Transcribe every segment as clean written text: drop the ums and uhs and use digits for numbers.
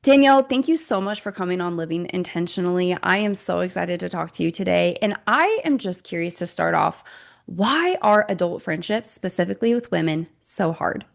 Danielle, thank you so much for coming on Living Intentionally. I am so excited to talk to you today. And I am just curious to start off, why are adult friendships, specifically with women, so hard?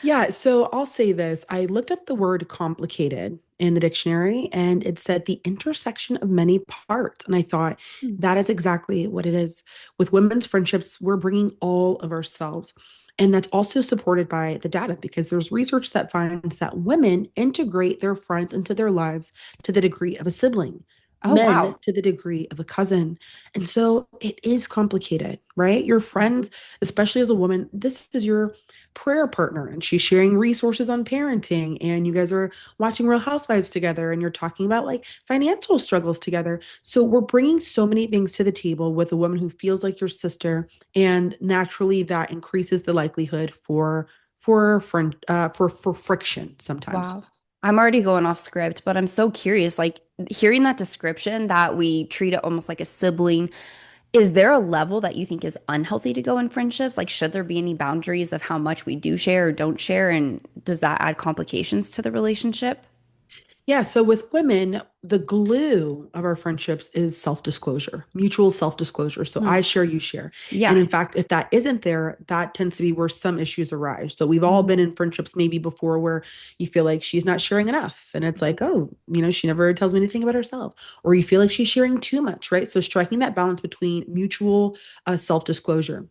Yeah, so I'll say this. I looked up the word complicated in the dictionary and it said the intersection of many parts. And I thought Hmm. that is exactly what it is. With women's friendships, we're bringing all of ourselves. And that's also supported by the data because there's research that finds that women integrate their friends into their lives to the degree of a sibling, Oh, men wow. to the degree of a cousin. And so it is complicated, right? Your Mhm. friends, especially as a woman, this is your prayer partner and she's sharing resources on parenting and you guys are watching Real Housewives together and you're talking about like financial struggles together. So we're bringing so many things to the table with a woman who feels like your sister, and naturally that increases the likelihood for friction sometimes. Wow. I'm already going off script, but I'm so curious. Like hearing that description that we treat it almost like a sibling, is there a level that you think is unhealthy to go in friendships? Like, should there be any boundaries of how much we do share or don't share? And does that add complications to the relationship? Yeah, so with women, the glue of our friendships is self-disclosure, mutual self-disclosure. So Hmm. I share, you share. And Yeah. in fact, if that isn't there, that tends to be where some issues arise. So we've all been Mhm. in friendships maybe before where you feel like she's not sharing enough. And it's like, oh, she never tells me anything about herself. Or you feel like she's sharing too much, right? So striking that balance between mutual self-disclosure.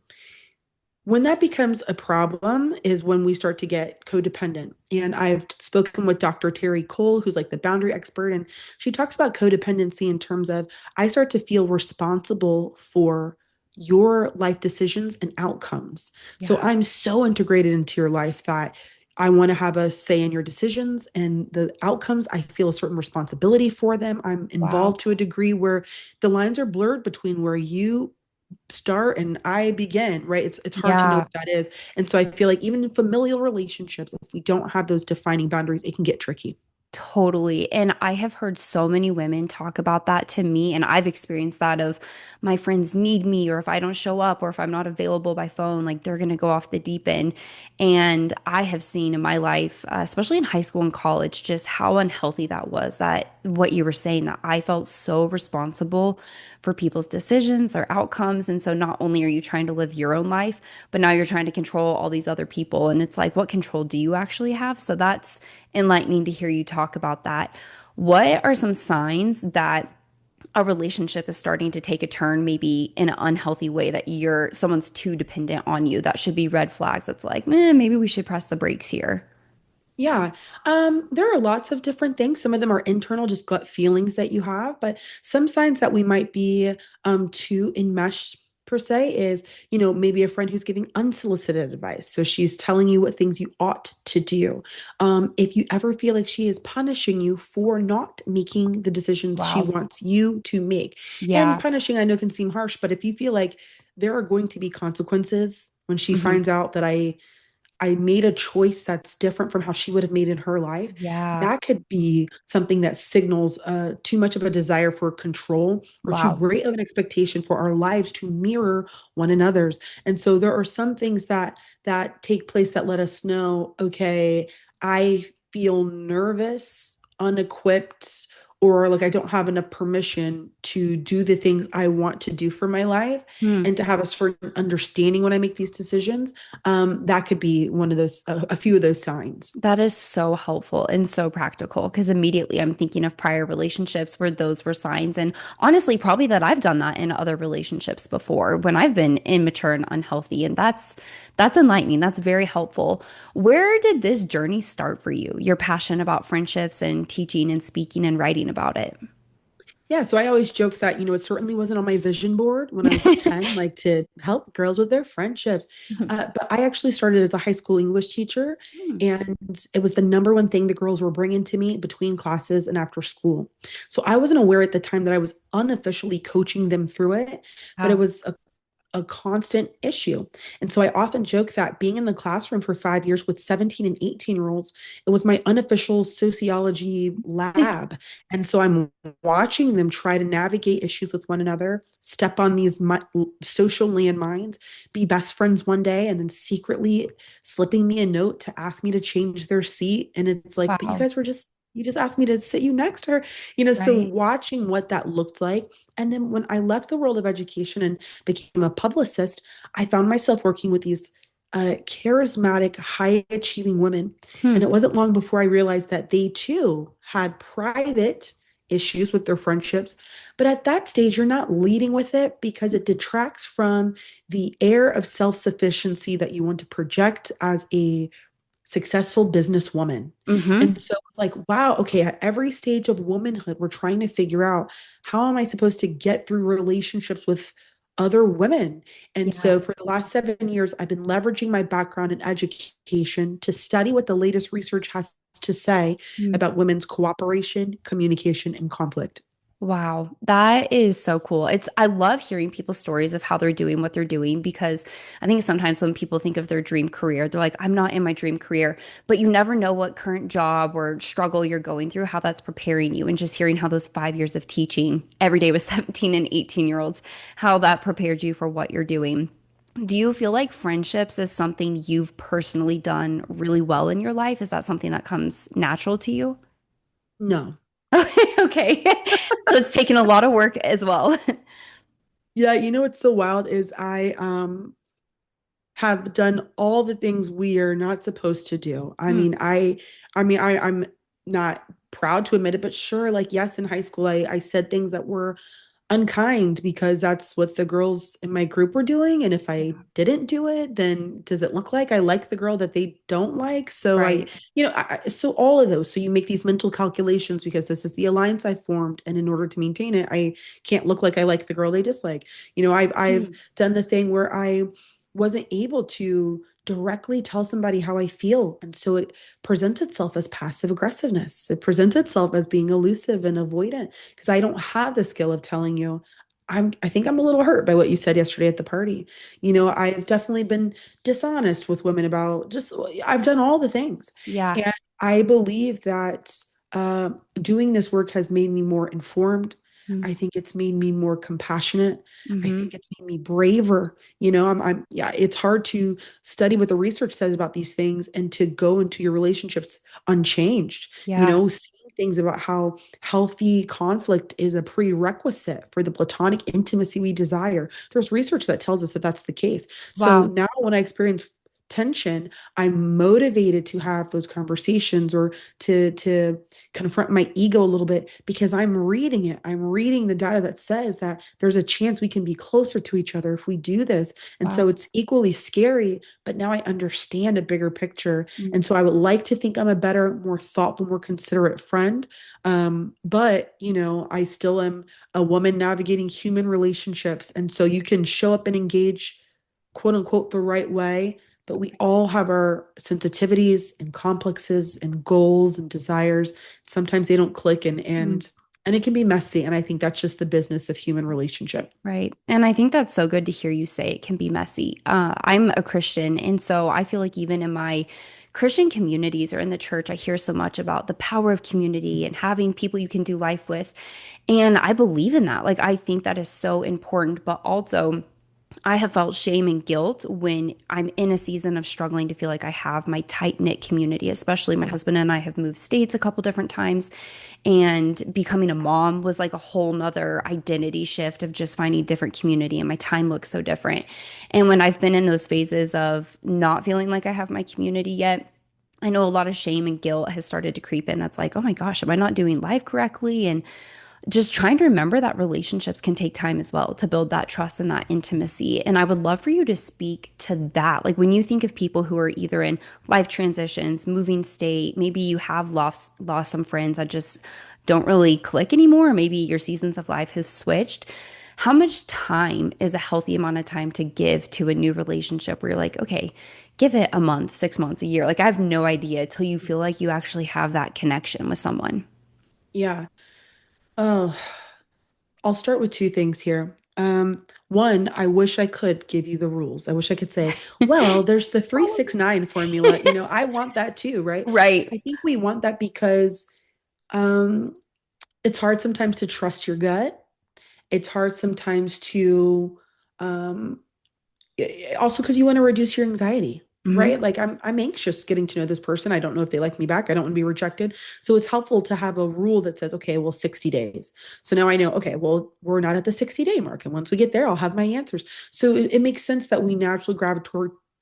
When that becomes a problem is when we start to get codependent. And I've spoken with Dr. Terry Cole, who's like the boundary expert, and she talks about codependency in terms of I start to feel responsible for your life decisions and outcomes. So Yeah. I'm so integrated into your life that I want to have a say in your decisions and the outcomes. I feel a certain responsibility for them. I'm Wow. involved to a degree where the lines are blurred between where you start and I begin, right? It's hard to know Yeah. what that is. And so I feel like even in familial relationships, if we don't have those defining boundaries, it can get tricky. Totally. And I have heard so many women talk about that to me. And I've experienced that of my friends need me, or if I don't show up, or if I'm not available by phone, like they're going to go off the deep end. And I have seen in my life, especially in high school and college, just how unhealthy that was. That what you were saying, that I felt so responsible for people's decisions, their outcomes. And so not only are you trying to live your own life, but now you're trying to control all these other people. And it's like, what control do you actually have? So that's enlightening to hear you talk about that. What are some signs that a relationship is starting to take a turn, maybe in an unhealthy way, that someone's too dependent on you? That should be red flags. It's like, maybe we should press the brakes here. Yeah. There are lots of different things. Some of them are internal, just gut feelings that you have, but some signs that we might be too enmeshed per se is, maybe a friend who's giving unsolicited advice. So she's telling you what things you ought to do. If you ever feel like she is punishing you for not making the decisions she Wow. wants you to make. And Yeah. punishing, I know, can seem harsh, but if you feel like there are going to be consequences when she Hmm. finds out that I made a choice that's different from how she would have made in her life, Yeah. that could be something that signals too much of a desire for control or too Wow. great of an expectation for our lives to mirror one another's. And so there are some things that take place that let us know, okay, I feel nervous, unequipped, or like I don't have enough permission to do the things I want to do for my life Hmm. and to have a certain understanding when I make these decisions. That could be one of those, a few of those signs. That is so helpful and so practical because immediately I'm thinking of prior relationships where those were signs. And honestly, probably that I've done that in other relationships before when I've been immature and unhealthy. And that's enlightening. That's very helpful. Where did this journey start for you? Your passion about friendships and teaching and speaking and writing about it. Yeah, so I always joke that, it certainly wasn't on my vision board when I was 10, like to help girls with their friendships. But I actually started as a high school English teacher, Hmm. and it was the number one thing the girls were bringing to me between classes and after school. So I wasn't aware at the time that I was unofficially coaching them through it, but it Wow. was a constant issue. And so I often joke that being in the classroom for 5 years with 17 and 18-year-olds, it was my unofficial sociology lab. And so I'm watching them try to navigate issues with one another, step on these social landmines, be best friends one day, and then secretly slipping me a note to ask me to change their seat. And it's like, but you Wow. guys were just, you just asked me to sit you next to her, so Right. watching what that looked like. And then when I left the world of education and became a publicist, I found myself working with these charismatic, high achieving women. And Hmm. it wasn't long before I realized that they too had private issues with their friendships. But at that stage, you're not leading with it because it detracts from the air of self sufficiency that you want to project as a successful businesswoman. Mm-hmm. And so it's like, wow, okay, at every stage of womanhood, we're trying to figure out how am I supposed to get through relationships with other women. And Yeah. so for the last 7 years, I've been leveraging my background in education to study what the latest research has to say about women's cooperation, communication, and conflict. Wow, that is so cool. I love hearing people's stories of how they're doing what they're doing because I think sometimes when people think of their dream career, they're like, I'm not in my dream career, but you never know what current job or struggle you're going through, how that's preparing you. And just hearing how those 5 years of teaching every day with 17 and 18-year-olds, how that prepared you for what you're doing. Do you feel like friendships is something you've personally done really well in your life? Is that something that comes natural to you? No. Okay. So it's taken a lot of work as well. Yeah, what's so wild is I have done all the things we are not supposed to do. Mm, I'm not proud to admit it, but sure, like yes, in high school I said things that were unkind because that's what the girls in my group were doing. And if I yeah. didn't do it, then does it look like I like the girl that they don't like? So Right. so all of those. So you make these mental calculations because this is the alliance I formed. And in order to maintain it, I can't look like I like the girl they dislike. I've Mm, done the thing where I wasn't able to directly tell somebody how I feel. And so it presents itself as passive aggressiveness. It presents itself as being elusive and avoidant because I don't have the skill of telling you I think I'm a little hurt by what you said yesterday at the party. I've definitely been dishonest with women about just I've done all the things. yeah. And I believe that doing this work has made me more informed. Mm, I think it's made me more compassionate. I hmm. think it's made me braver. Yeah, it's hard to study what the research says about these things and to go into your relationships unchanged, Yeah. seeing things about how healthy conflict is a prerequisite for the platonic intimacy we desire. There's research that tells us that that's the case. So Wow. now when I experience tension, I'm motivated to have those conversations or to confront my ego a little bit because I'm reading it. I'm reading the data that says that there's a chance we can be closer to each other if we do this. And so Wow. it's equally scary, but now I understand a bigger picture. Mm, And so I would like to think I'm a better, more thoughtful, more considerate friend. But I still am a woman navigating human relationships. And so you can show up and engage, quote unquote, the right way. But we all have our sensitivities and complexes and goals and desires. Sometimes they don't click mm. and it can be messy. And I think that's just the business of human relationship. Right. And I think that's so good to hear you say it can be messy. I'm a Christian, and so I feel like even in my Christian communities or in the church, I hear so much about the power of community and having people you can do life with. And I believe in that. Like, I think that is so important, but also, I have felt shame and guilt when I'm in a season of struggling to feel like I have my tight knit community, especially my husband and I have moved states a couple different times. And becoming a mom was like a whole nother identity shift of just finding different community, and my time looks so different. And when I've been in those phases of not feeling like I have my community yet, I know a lot of shame and guilt has started to creep in. That's like, oh my gosh, am I not doing life correctly? And just trying to remember that relationships can take time as well to build that trust and that intimacy. And I would love for you to speak to that. Like when you think of people who are either in life transitions, moving state, maybe you have lost some friends that just don't really click anymore, or maybe your seasons of life have switched. How much time is a healthy amount of time to give to a new relationship where you're like, okay, give it a month, 6 months, a year? Like I have no idea till you feel like you actually have that connection with someone. Yeah. Oh, I'll start with two things here. One, I wish I could give you the rules. I wish I could say, well, there's the Follow 369 formula. I want that too, right? Right. I think we want that because um, it's hard sometimes to trust your gut. It's hard sometimes to um, also because you want to reduce your anxiety, Hmm. right? Like I'm anxious getting to know this person. I don't know if they like me back. I don't want to be rejected. So it's helpful to have a rule that says, okay, well, 60 days. So now I know, okay, well, we're not at the 60-day mark. And once we get there, I'll have my answers. So it makes sense that we naturally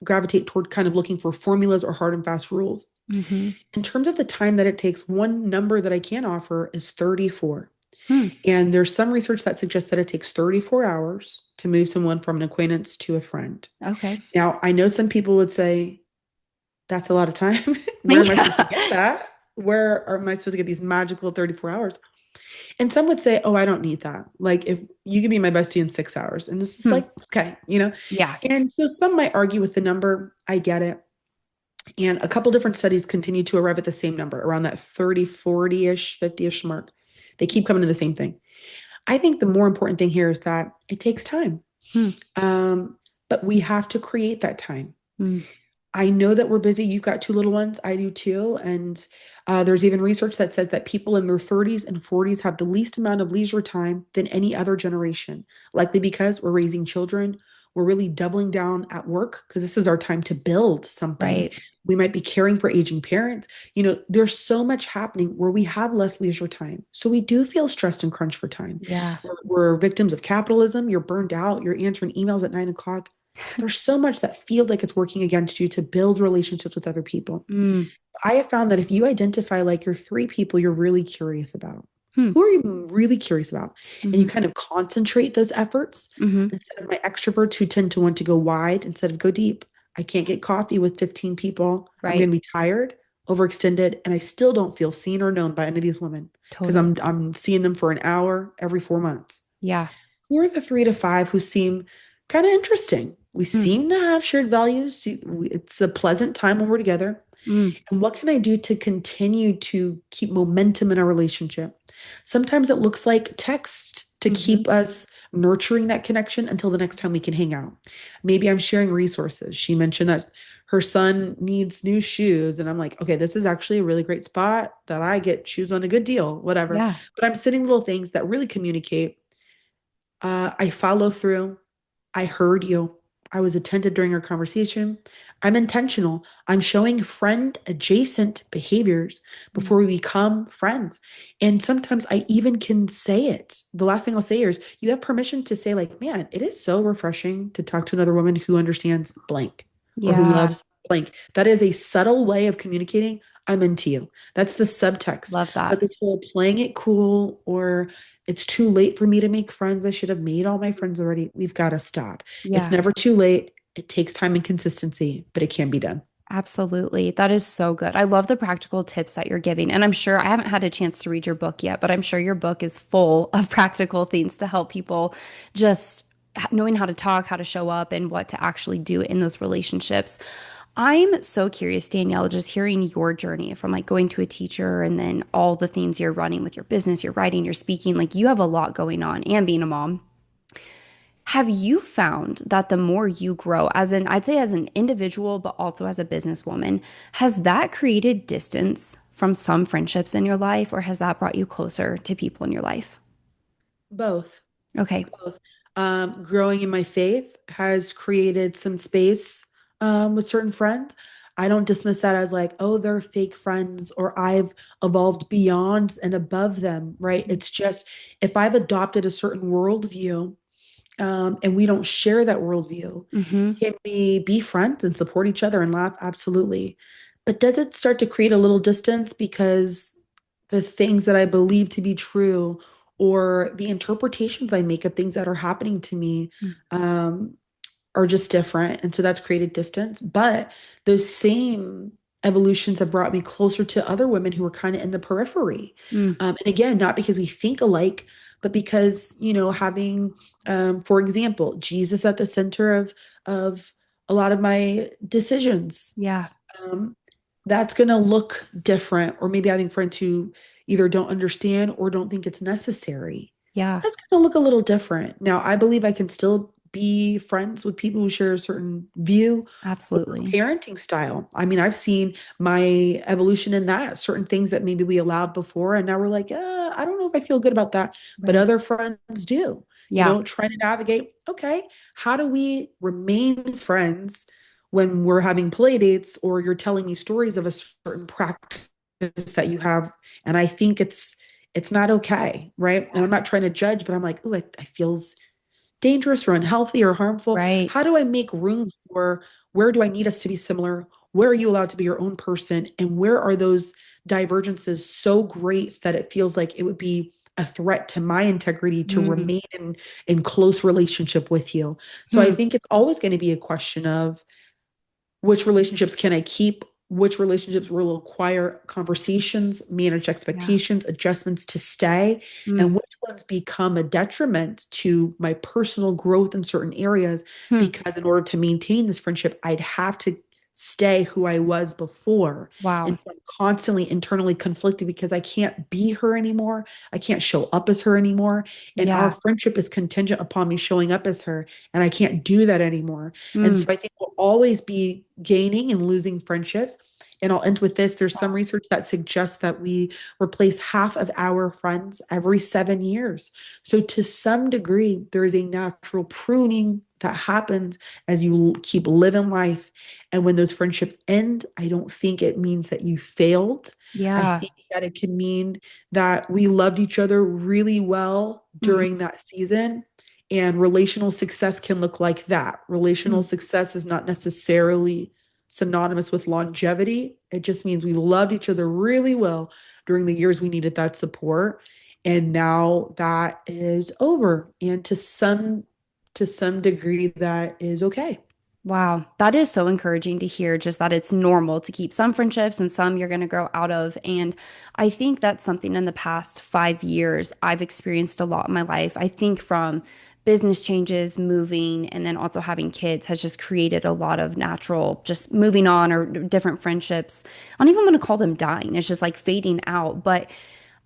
gravitate toward kind of looking for formulas or hard and fast rules. Hmm. In terms of the time that it takes, one number that I can offer is 34. Hmm. And there's some research that suggests that it takes 34 hours to move someone from an acquaintance to a friend. Okay. Now, I know some people would say, that's a lot of time. Where am I supposed to Yeah. get that? Where am I supposed to get these magical 34 hours? And some would say, oh, I don't need that. Like, if you can be my bestie in 6 hours. And it's just Hmm. like, okay. Yeah. And so some might argue with the number. I get it. And a couple different studies continue to arrive at the same number, around that 30, 40-ish, 50-ish mark. They keep coming to the same thing. I think the more important thing here is that it takes time. Hmm. Um, but we have to create that time. Hmm. I know that we're busy. You've got two little ones. I do too. And there's even research that says that people in their 30s and 40s have the least amount of leisure time than any other generation, likely because we're raising children. We're really doubling down at work because this is our time to build something. Right. We might be caring for aging parents. There's so much happening where we have less leisure time. So we do feel stressed and crunched for time. Yeah. We're victims of capitalism. You're burned out. You're answering emails at 9 o'clock. There's so much that feels like it's working against you to build relationships with other people. Mm. I have found that if you identify like your three people you're really curious about, Hmm. who are you really curious about? And you Hmm. kind of concentrate those efforts Hmm. instead of my extroverts who tend to want to go wide instead of go deep. I can't get coffee with 15 people. I'm going Right. to be tired, overextended, and I still don't feel seen or known by any of these women because Totally. I'm seeing them for an hour every 4 months. Yeah. Who are the 3 to 5 who seem kind of interesting? We Hmm. seem to have shared values. It's a pleasant time when we're together. Mm. And what can I do to continue to keep momentum in our relationship? Sometimes it looks like text to Hmm. keep us nurturing that connection until the next time we can hang out. Maybe I'm sharing resources. She mentioned that her son needs new shoes. And I'm like, okay, this is actually a really great spot that I get shoes on a good deal, whatever. Yeah. But I'm sitting little things that really communicate. I follow through. I heard you. I was attentive during our conversation. I'm intentional. I'm showing friend adjacent behaviors Mm. before we become friends. And sometimes I even can say it. The last thing I'll say is you have permission to say, like, man, it is so refreshing to talk to another woman who understands blank or who Yeah. loves blank. That is a subtle way of communicating. I'm into you. That's the subtext. Love But that. this whole playing it cool or it's too late for me to make friends. I should have made all my friends already. We've got to stop. It's Yeah. never too late. It takes time and consistency, but it can be done. Absolutely. That is so good. I love the practical tips that you're giving. And I'm sure I haven't had a chance to read your book yet, but I'm sure your book is full of practical things to help people just knowing how to talk, how to show up, and what to actually do in those relationships. I'm so curious, Danielle, just hearing your journey from like going to a teacher and then all the things you're running with your business, your writing, your speaking, like you have a lot going on and being a mom. Have you found that the more you grow, as an, I'd say as an individual, but also as a businesswoman, has that created distance from some friendships in your life, or has that brought you closer to people in your life? Both, Okay. both. Growing in my faith has created some space with certain friends. I don't dismiss that as like, oh, they're fake friends or I've evolved beyond and above them, right? It's just if I've adopted a certain worldview and we don't share that worldview. Mm-hmm. Can we be friends and support each other and laugh? Absolutely. But does it start to create a little distance because the things that I believe to be true or the interpretations I make of things that are happening to me um, are just different. And so that's created distance. But those same evolutions have brought me closer to other women who are kind of in the periphery. Mm. And again, not because we think alike, but because, having, for example, Jesus at the center of a lot of my decisions. Yeah. Um, that's going to look different, or maybe having friends who either don't understand or don't think it's necessary. Yeah, that's going to look a little different. Now, I believe I can still be friends with people who share a certain view or absolutely. parenting style. I mean, I've seen my evolution in that, certain things that maybe we allowed before, and now we're like, I don't know if I feel good about that, but Right. other friends do, Yeah. trying to navigate, okay, how do we remain friends when we're having play dates or you're telling me stories of a certain practice that you have? And I think it's not okay, right? And I'm not trying to judge, but I'm like, oh, it feels dangerous or unhealthy or harmful. Right. How do I make room for where do I need us to be similar? Where are you allowed to be your own person? And where are those divergences so great that it feels like it would be a threat to my integrity to Mm. remain in close relationship with you? So I Hmm. think it's always going to be a question of which relationships can I keep? Which relationships will require conversations, manage Yeah. expectations, adjustments to stay, and Mm. which ones become a detriment to my personal growth in certain areas? Hmm. Because in order to maintain this friendship, I'd have to stay who I was before. And Wow. so I'm constantly internally conflicted because I can't be her anymore. I can't show up as her anymore. And our Yeah. friendship is contingent upon me showing up as her. And I can't do that anymore. And Mm. so I think we'll always be gaining and losing friendships. And I'll end with this. There's some Wow. research that suggests that we replace half of our friends every 7 years. So, to some degree, there is a natural pruning that happens as you keep living life. And when those friendships end, I don't think it means that you failed. I Yeah. think that it can mean that we loved each other really well during Mhm. that season, and relational success can look like that. Relational Mm. success is not necessarily synonymous with longevity. It just means we loved each other really well during the years we needed that support. And now that is over. And to some degree that is okay. Wow, that is so encouraging to hear, just that it's normal to keep some friendships and some you're going to grow out of. And I think that's something in the past 5 years I've experienced a lot in my life. I think from business changes, moving, and then also having kids has just created a lot of natural, just moving on or different friendships. I don't even want to call them dying, it's just like fading out. But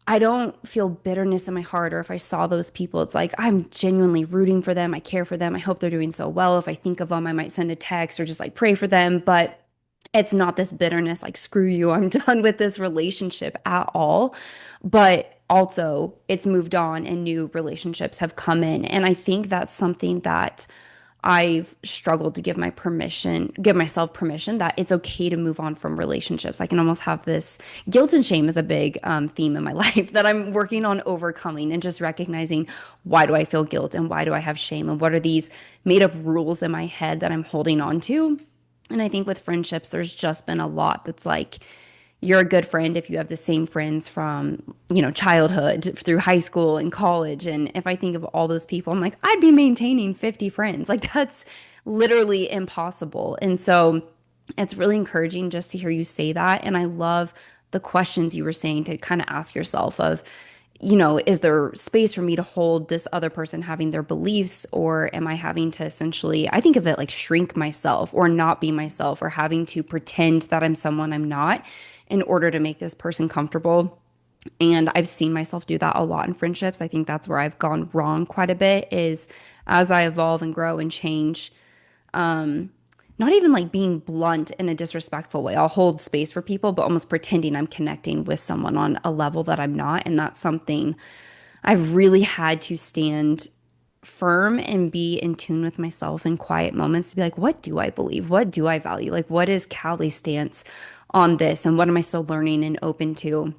I don't feel bitterness in my heart, or if I saw those people, it's like I'm genuinely rooting for them. I care for them. I hope they're doing so well. If I think of them, I might send a text or just like pray for them. But it's not this bitterness, like, screw you, I'm done with this relationship at all. But also, it's moved on and new relationships have come in. And I think that's something that I've struggled to give myself permission that it's okay to move on from relationships. I can almost have this guilt and shame is a big theme in my life that I'm working on overcoming and just recognizing why do I feel guilt and why do I have shame and what are these made up rules in my head that I'm holding on to. And I think with friendships, there's just been a lot that's like, you're a good friend if you have the same friends from, childhood through high school and college. And if I think of all those people, I'm like, I'd be maintaining 50 friends. Like, that's literally impossible. And so it's really encouraging just to hear you say that. And I love the questions you were saying to kind of ask yourself of, is there space for me to hold this other person having their beliefs, or am I having to essentially, I think of it like shrink myself or not be myself or having to pretend that I'm someone I'm not in order to make this person comfortable. And I've seen myself do that a lot in friendships. I think that's where I've gone wrong quite a bit is as I evolve and grow and change, not even like being blunt in a disrespectful way. I'll hold space for people, but almost pretending I'm connecting with someone on a level that I'm not. And that's something I've really had to stand firm and be in tune with myself in quiet moments to be like, what do I believe? What do I value? Like, what is Callie's stance on this? And what am I still learning and open to?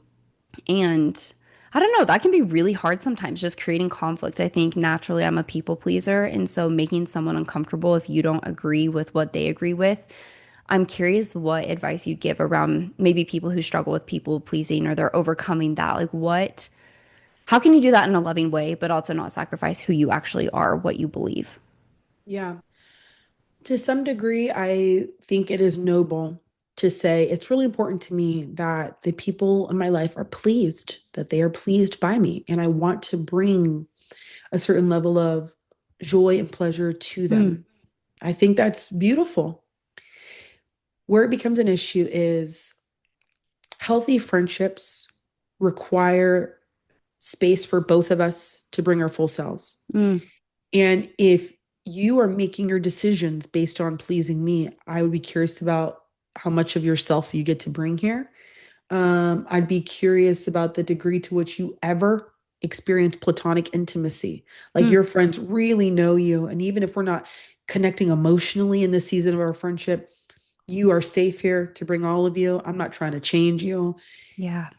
And I don't know, that can be really hard sometimes, just creating conflict. I think naturally I'm a people pleaser. And so making someone uncomfortable if you don't agree with what they agree with. I'm curious what advice you'd give around maybe people who struggle with people pleasing or they're overcoming that. Like, how can you do that in a loving way, but also not sacrifice who you actually are, what you believe? Yeah. To some degree, I think it is noble to say it's really important to me that the people in my life are pleased, that they are pleased by me. And I want to bring a certain level of joy and pleasure to Hmm. them. I think that's beautiful. Where it becomes an issue is healthy friendships require space for both of us to bring our full selves. Mm, And if you are making your decisions based on pleasing me, I would be curious about how much of yourself you get to bring here. I'd be curious about the degree to which you ever experience platonic intimacy. Like mm, your friends really know you. And even if we're not connecting emotionally in this season of our friendship, you are safe here to bring all of you. I'm not trying to change you. yeah.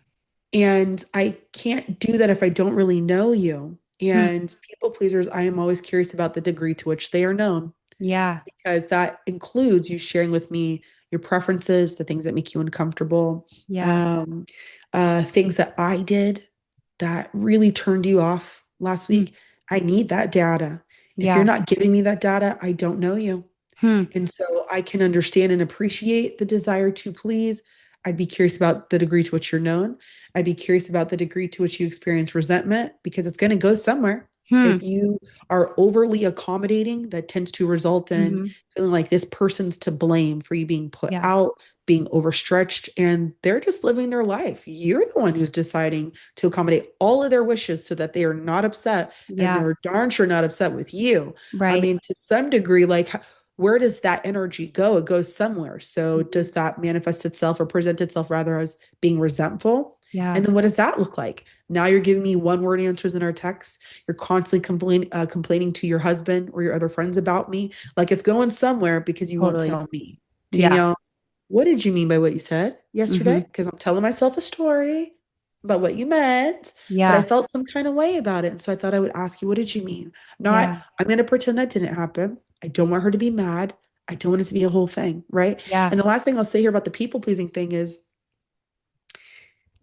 And I can't do that if I don't really know you. Mm, And people pleasers, I am always curious about the degree to which they are known, yeah. because that includes you sharing with me your preferences, the things that make you uncomfortable, Yeah. um, things that I did that really turned you off last Mm, week. I need that data. If you're yeah. not giving me that data, I don't know you. Hmm. And so I can understand and appreciate the desire to please. I'd be curious about the degree to which you're known. I'd be curious about the degree to which you experience resentment, because it's going to go somewhere. Hmm. If you are overly accommodating, that tends to result in Hmm. feeling like this person's to blame for you being put Yeah. out, being overstretched, and they're just living their life. You're the one who's deciding to accommodate all of their wishes so that they are not upset, and Yeah. they're darn sure not upset with you. I Right. mean, to some degree, like, where does that energy go? It goes somewhere. So Mhm. does that manifest itself or present itself rather as being resentful? Yeah. And then what does that look like? Now you're giving me one word answers in our texts. You're constantly complaining to your husband or your other friends about me. Like it's going somewhere because you won't Totally. tell me. Yeah. Danielle, what did you mean by what you said Hmm. yesterday? Because I'm telling myself a story about what you meant, but I Yeah. felt some kind of way about it. And so I thought I would ask you, what did you mean? Not, Yeah. I'm going to pretend that didn't happen. I don't want her to be mad. I don't want it to be a whole thing, right? Yeah. And the last thing I'll say here about the people pleasing thing is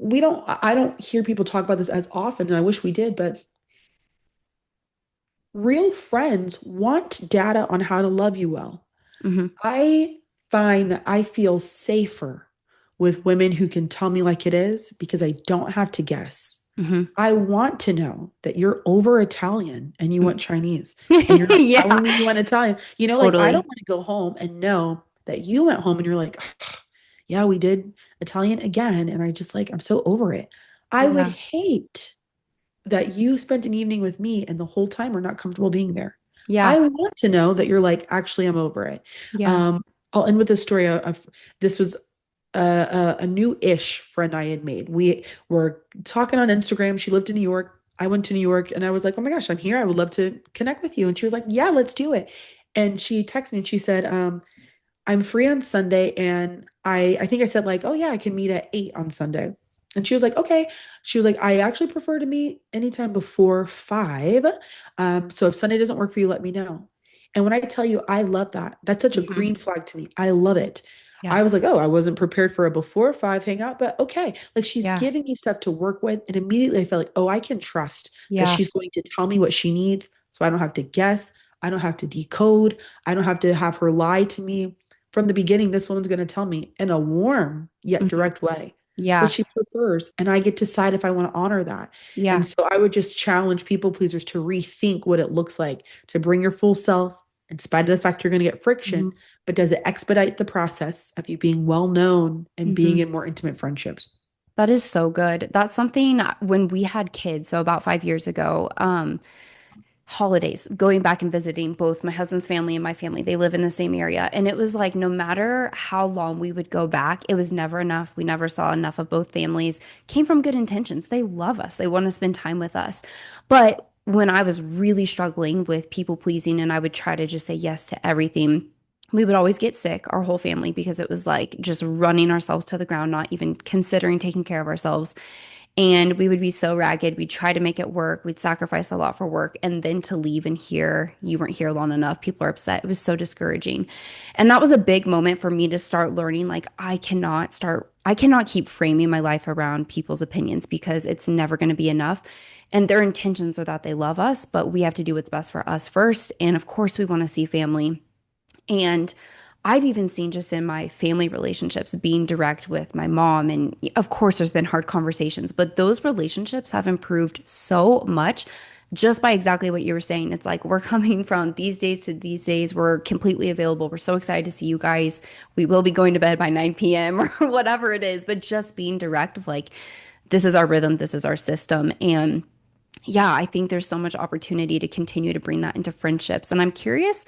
I don't hear people talk about this as often, and I wish we did, but real friends want data on how to love you well. Hmm. I find that I feel safer with women who can tell me like it is because I don't have to guess. Hmm. I want to know that you're over Italian and you want Chinese and you're not Yeah. telling me you want Italian. Like I don't Totally. want to go home and know that you went home and you're like, yeah, we did Italian again. And I just like, I'm so over it. I would Yeah. hate that you spent an evening with me and the whole time we're not comfortable being there. I Yeah. want to know that you're like, actually, I'm over it. Yeah. Um, I'll end with a story of this was a new-ish friend I had made. We were talking on Instagram. She lived in New York. I went to New York and I was like, oh my gosh, I'm here. I would love to connect with you. And she was like, yeah, let's do it. And she texted me and she said, I'm free on Sunday, and I think I said like, oh yeah, I can meet at 8 on Sunday. And she was like, okay. She was like, I actually prefer to meet anytime before 5. So if Sunday doesn't work for you, let me know. And when I tell you, I love that. That's such a Hmm. green flag to me. I love it. Yeah. I was like, oh, I wasn't prepared for a before 5 hangout, but okay. Like she's Yeah. giving me stuff to work with. And immediately I felt like, oh, I can trust that Yeah. she's going to tell me what she needs. So I don't have to guess. I don't have to decode. I don't have to have her lie to me. From the beginning, this woman's going to tell me in a warm yet Hmm. direct way what Yeah. she prefers. And I get to decide if I want to honor that. And Yeah. so I would just challenge people pleasers to rethink what it looks like to bring your full self in spite of the fact you're going to get friction. Hmm. But does it expedite the process of you being well known and being Hmm. in more intimate friendships? That is so good. That's something when we had kids, so about 5 years ago, holidays, going back and visiting both my husband's family and my family. They live in the same area. And it was like no matter how long we would go back, it was never enough. We never saw enough of both families. Came from good intentions. They love us. They want to spend time with us. But when I was really struggling with people pleasing and I would try to just say yes to everything, we would always get sick, our whole family, because it was like just running ourselves to the ground, not even considering taking care of ourselves. And we would be so ragged. We'd try to make it work. We'd sacrifice a lot for work. And then to leave and hear you weren't here long enough, people are upset. It was so discouraging. And that was a big moment for me to start learning like, I cannot keep framing my life around people's opinions because it's never going to be enough. And their intentions are that they love us, but we have to do what's best for us first. And of course, we want to see family. And I've even seen just in my family relationships being direct with my mom. And of course, there's been hard conversations, but those relationships have improved so much just by exactly what you were saying. It's like we're coming from these days to these days. We're completely available. We're so excited to see you guys. We will be going to bed by 9 p.m. or whatever it is, but just being direct of like, this is our rhythm, this is our system. And yeah, I think there's so much opportunity to continue to bring that into friendships. And I'm curious,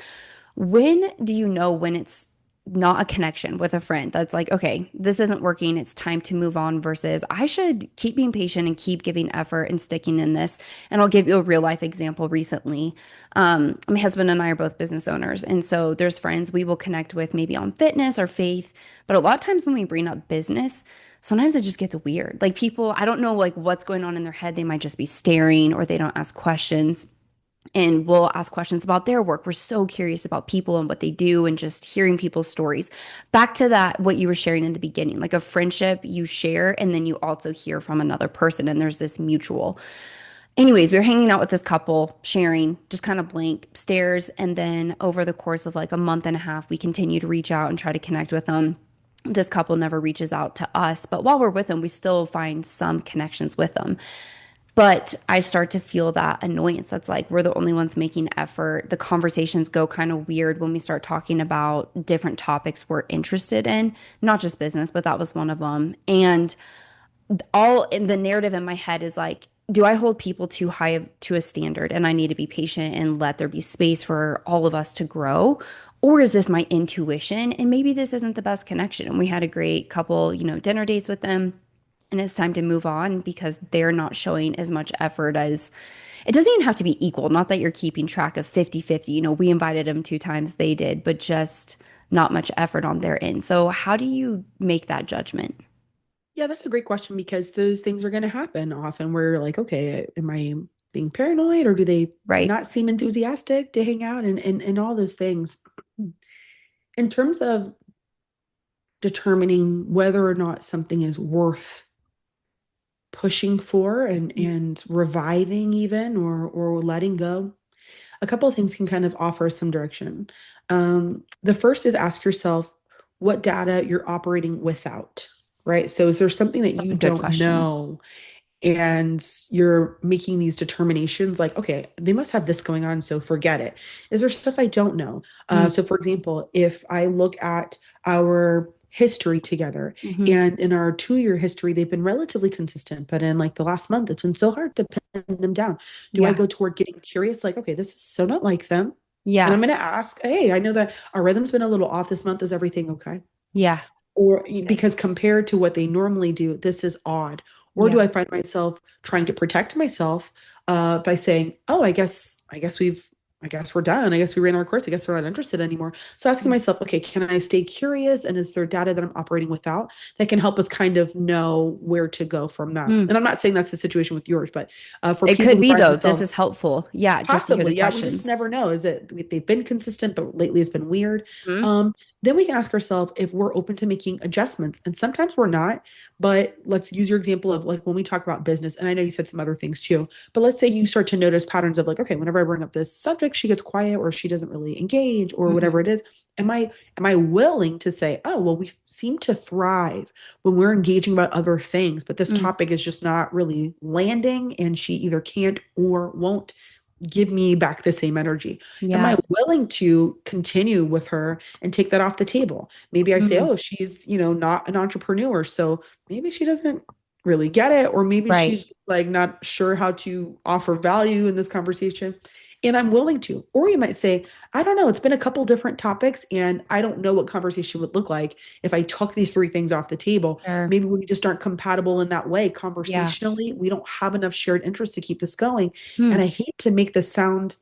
when do you know when it's not a connection with a friend that's like, okay, this isn't working, it's time to move on, versus I should keep being patient and keep giving effort and sticking in this? And I'll give you a real life example recently. My husband and I are both business owners. And so there's friends we will connect with maybe on fitness or faith. But a lot of times when we bring up business, sometimes it just gets weird. Like people, I don't know like what's going on in their head. They might just be staring or they don't ask questions, and we'll ask questions about their work. We're so curious about people and what they do and just hearing people's stories. Back to that, what you were sharing in the beginning, like a friendship you share and then you also hear from another person, and there's this mutual. Anyways, we were hanging out with this couple, sharing, just kind of blank stares. And then over the course of like a month and a half, we continue to reach out and try to connect with them. This couple never reaches out to us, but while we're with them, we still find some connections with them. But I start to feel that annoyance. That's like we're the only ones making effort. The conversations go kind of weird when we start talking about different topics we're interested in, not just business, but that was one of them. And all in the narrative in my head is like, do I hold people too high to a standard and I need to be patient and let there be space for all of us to grow? Or is this my intuition? And maybe this isn't the best connection. And we had a great couple, dinner dates with them. And it's time to move on because they're not showing as much effort as it doesn't even have to be equal. Not that you're keeping track of 50-50. We invited them 2 times, they did, but just not much effort on their end. So, how do you make that judgment? Yeah, that's a great question because those things are going to happen often. We're like, okay, am I being paranoid or do they Right. not seem enthusiastic to hang out and all those things? In terms of determining whether or not something is worth pushing for and reviving even or letting go, a couple of things can kind of offer some direction. The first is ask yourself what data you're operating without, right? So is there something that That's you a good don't question. know and you're making these determinations like, okay, they must have this going on, so forget it. Is there stuff I don't know? Mm, So, for example, if I look at our history together hmm. and in our 2 year history, they've been relatively consistent, but in like the last month, it's been so hard to pin them down. Do I Yeah. go toward getting curious, like, okay, this is so not like them? And Yeah. I'm going to ask, hey, I know that our rhythm's been a little off this month. Is everything okay? Yeah. Or That's good. because compared to what they normally do, this is odd. Or do Yeah. I find myself trying to protect myself by saying, "Oh, I guess we're done. I guess we ran our course. I guess we're not interested anymore." So asking Mm, myself, okay, can I stay curious? And is there data that I'm operating without that can help us kind of know where to go from that? mm. And I'm not saying that's the situation with yours, but for It people could who be, find though. This themselves is helpful. Yeah. Just to hear the possibly, yeah, we just questions. never know. Is it they've been consistent, but lately it's been weird? Mm, Um, then we can ask ourselves if we're open to making adjustments. And sometimes we're not, but let's use your example of like when we talk about business, and I know you said some other things too, but let's say you start to notice patterns of like, okay, whenever I bring up this subject, she gets quiet or she doesn't really engage or whatever hmm. it is. Am I willing to say, oh, well, we seem to thrive when we're engaging about other things, but this Mm, topic is just not really landing, and she either can't or won't give me back the same energy. Am I yeah. willing to continue with her and take that off the table? Maybe I say, Mm, oh, she's, not an entrepreneur. So maybe she doesn't really get it, or maybe right. she's like not sure how to offer value in this conversation. And I'm willing to. Or you might say, I don't know, it's been a couple different topics, and I don't know what conversation would look like if I took these three things off the table. Sure. Maybe we just aren't compatible in that way. Yeah. Conversationally, we don't have enough shared interest to keep this going. And Hmm. I hate to make this sound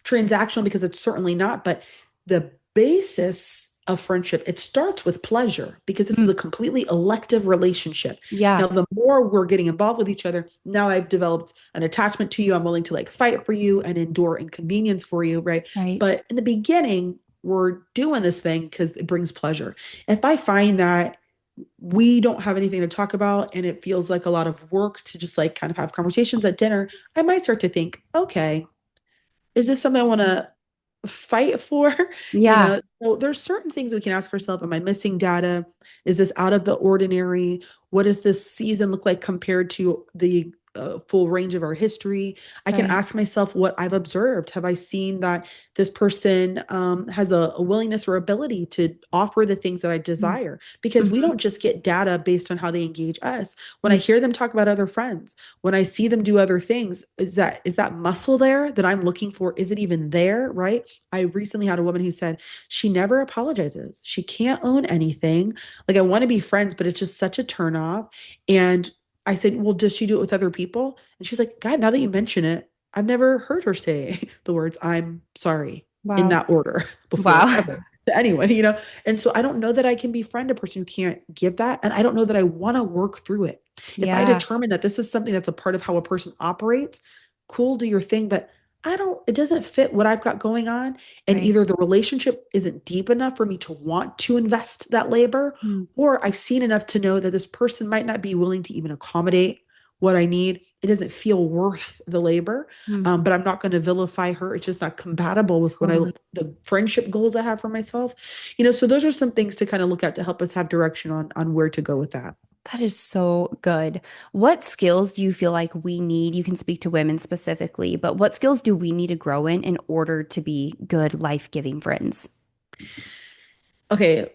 transactional because it's certainly not, but the basis of friendship, it starts with pleasure because this is Mm, a completely elective relationship. yeah. Now, the more we're getting involved with each other, now I've developed an attachment to you. I'm willing to like fight for you and endure inconvenience for you, right? Right. But in the beginning, we're doing this thing because it brings pleasure. If I find that we don't have anything to talk about and it feels like a lot of work to just like kind of have conversations at dinner, I might start to think, okay, is this something I want to fight for? Yeah. So there's certain things we can ask ourselves. Am I missing data? Is this out of the ordinary? What does this season look like compared to the a full range of our history. I can Right. ask myself what I've observed. Have I seen that this person has a willingness or ability to offer the things that I desire? Because we Mm-hmm. don't just get data based on how they engage us. When I Mm. hear them talk about other friends, when I see them do other things, is that muscle there that I'm looking for? Is it even there? Right? I recently had a woman who said she never apologizes. She can't own anything. Like, I want to be friends, but it's just such a turnoff. And I said, well, does she do it with other people? And she's like, God, now that you mention it, I've never heard her say the words, I'm sorry, in Wow. that order before, Wow. ever, to anyone. And so I don't know that I can befriend a person who can't give that. And I don't know that I want to work through it. If I Yeah. determine that this is something that's a part of how a person operates, cool, do your thing. But it doesn't fit what I've got going on. And Right. either the relationship isn't deep enough for me to want to invest that labor, Mm. or I've seen enough to know that this person might not be willing to even accommodate what I need. It doesn't feel worth the labor, Mm. but I'm not going to vilify her. It's just not compatible with Totally. the friendship goals I have for myself. So those are some things to kind of look at to help us have direction on where to go with that. That is so good. What skills do you feel like we need? You can speak to women specifically, but what skills do we need to grow in order to be good, life-giving friends? Okay,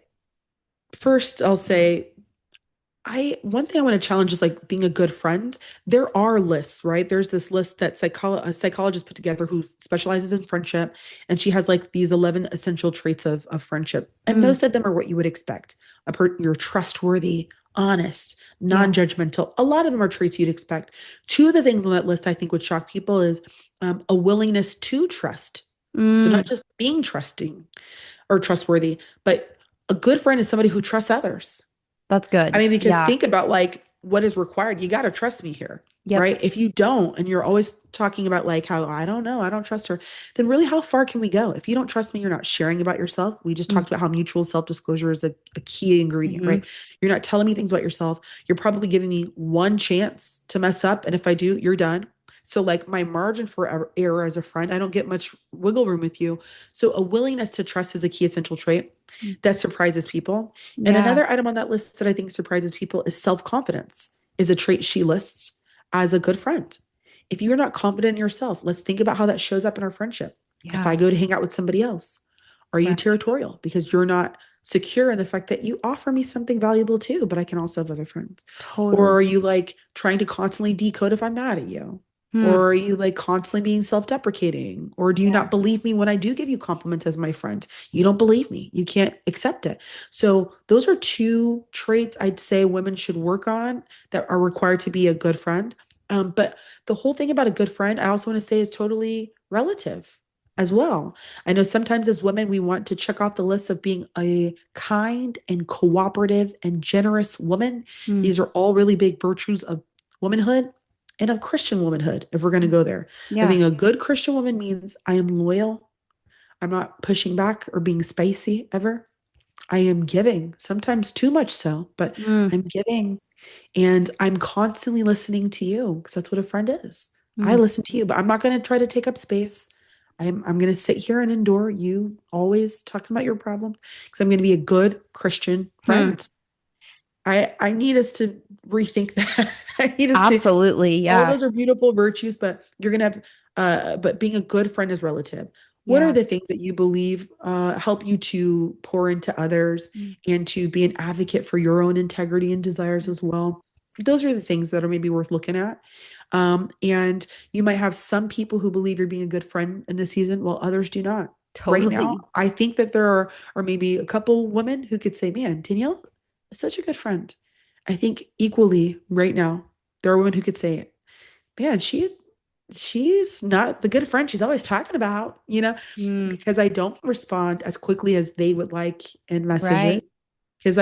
first I'll say I one thing I want to challenge is like being a good friend. There are lists, right? There's this list that a psychologist put together who specializes in friendship, and she has like these 11 essential traits of friendship, and Mm. most of them are what you would expect. You're trustworthy, honest, Yeah. non-judgmental. A lot of them are traits you'd expect. Two of the things on that list I think would shock people is a willingness to trust. So Mm. not just being trusting or trustworthy, but a good friend is somebody who trusts others. That's I good. mean, because Yeah. think about like what is required. You got to trust me here, Yep. right? If you don't, and you're always talking about like how I don't know, I don't trust her, then really how far can we go? If you don't trust me, you're not sharing about yourself. We just Mm. talked about how mutual self-disclosure is a key ingredient, Hmm. right? You're not telling me things about yourself. You're probably giving me one chance to mess up. And if I do, you're done. So, like, my margin for error as a friend, I don't get much wiggle room with you. So, a willingness to trust is a key essential trait that surprises people. And Yeah. another item on that list that I think surprises people is self-confidence, is a trait she lists as a good friend. If you're not confident in yourself, let's think about how that shows up in our friendship. If Yeah. I go to hang out with somebody else, are you Right. territorial because you're not secure in the fact that you offer me something valuable too, but I can also have other friends? Or Totally. are you like trying to constantly decode if I'm mad at you? Hmm. Or are you like constantly being self-deprecating? Or do you Yeah. not believe me when I do give you compliments as my friend? You don't believe me. You can't accept it. So those are two traits I'd say women should work on that are required to be a good friend. But the whole thing about a good friend, I also want to say, is totally relative as well. I know sometimes as women, we want to check off the list of being a kind and cooperative and generous woman. Mm. These are all really big virtues of womanhood and of Christian womanhood, if we're going to go there. I Yeah. think a good Christian woman means I am loyal. I'm not pushing back or being spicy ever. I am giving, sometimes too much so, but Mm. I'm giving and I'm constantly listening to you because that's what a friend is. I Mm. listen to you, but I'm not going to try to take up space. I'm going to sit here and endure you always talking about your problem because I'm going to be a good Christian Hmm. friend. I need us to rethink that. I need us to Absolutely. all of Yeah. those are beautiful virtues, but you're gonna have but being a good friend is relative. What are Yeah. the things that you believe help you to pour into others Mm. and to be an advocate for your own integrity and desires as well? Those are the things that are maybe worth looking at. And you might have some people who believe you're being a good friend in this season, while others do not. Right now, Totally. I think that there are maybe a couple women who could say, "Man, Danielle is such a good friend." I think equally right now, there are women who could say, man, she's not the good friend she's always talking about, Mm. because I don't respond as quickly as they would like in messages. Right. Because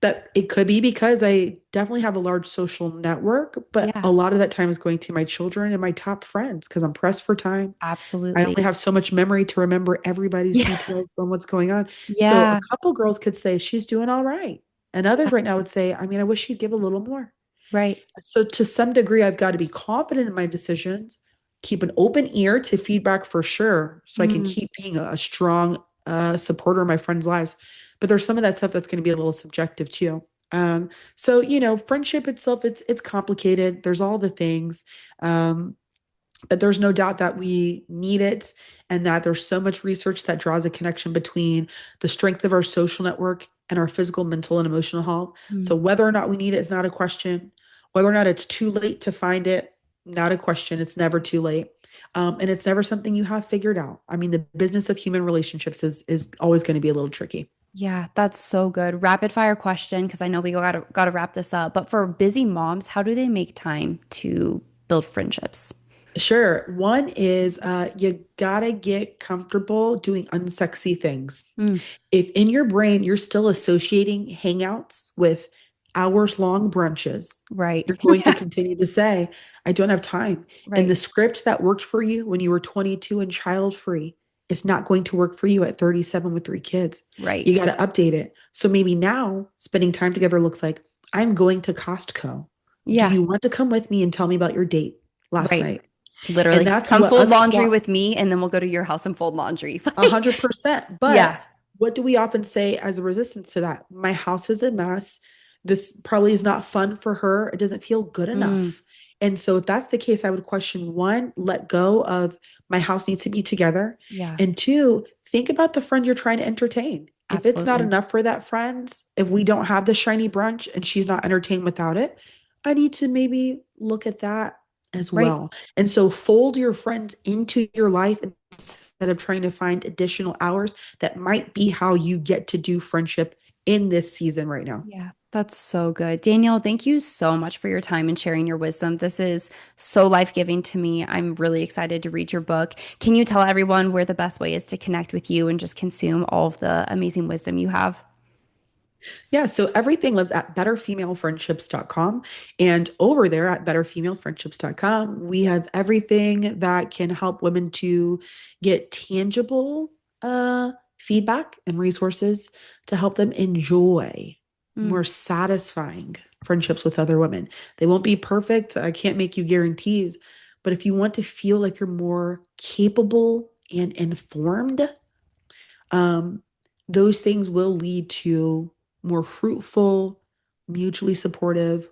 but it could be because I definitely have a large social network, but Yeah. a lot of that time is going to my children and my top friends because I'm pressed for time. I only Absolutely. have so much memory to remember everybody's Yeah. details on what's going on. So a Yeah. couple girls could say she's doing all right. And others right now would say, I mean, I wish she'd give a little more. Right. So to some degree, I've got to be confident in my decisions, keep an open ear to feedback for sure, so I can Mm. keep being a strong supporter of my friends' lives. But there's some of that stuff that's going to be a little subjective too. So friendship itself, it's complicated. There's all the things. Um, but there's no doubt that we need it, and that there's so much research that draws a connection between the strength of our social network and our physical, mental, and emotional health. So Mm. whether or not we need it is not a question. Whether or not it's too late to find it, not a question. It's never too late. And it's never something you have figured out. I mean, the business of human relationships is always going to be a little tricky. Yeah, that's so good. Rapid fire question, because I know we gotta wrap this up. But for busy moms, how do they make time to build friendships? Sure. One is you gotta get comfortable doing unsexy things. Mm, If in your brain you're still associating hangouts with hours long brunches, right. you're going to Yeah. continue to say, I don't have time. And Right. the script that worked for you when you were 22 and child free is not going to work for you at 37 with three kids. Right. You got to update it. So maybe now spending time together looks like, I'm going to Costco. Do Yeah. you want to come with me and tell me about your date last Right. night? And Literally, that's come what fold us laundry with me, and then we'll go to your house and fold laundry. A Like, hundred percent. But yeah. what do we often say as a resistance to that? My house is a mess. This probably is not fun for her. It doesn't feel good Mm, enough. And so, if that's the case, I would question one, let go of my house needs to be together. yeah. And two, think about the friend you're trying to entertain. If it's not Absolutely. enough for that friend, if we don't have the shiny brunch and she's not entertained without it, I need to maybe look at that as Right. well. And so, fold your friends into your life instead of trying to find additional hours that might be how you get to do friendship in this season right now. Yeah, that's so good. Danielle, thank you so much for your time and sharing your wisdom. This is so life-giving to me. I'm really excited to read your book. Can you tell everyone where the best way is to connect with you and just consume all of the amazing wisdom you have? Yeah, so everything lives at betterfemalefriendships.com. And over there at betterfemalefriendships.com, we have everything that can help women to get tangible feedback and resources to help them enjoy Mm, more satisfying friendships with other women. They won't be perfect. I can't make you guarantees. But if you want to feel like you're more capable and informed, um, those things will lead to more fruitful, mutually supportive,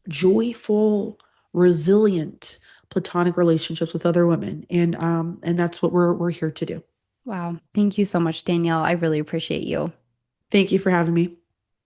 joyful, resilient platonic relationships with other women. And that's what we're here to do. wow. Thank you so much, Danielle. I really appreciate you. Thank you for having me.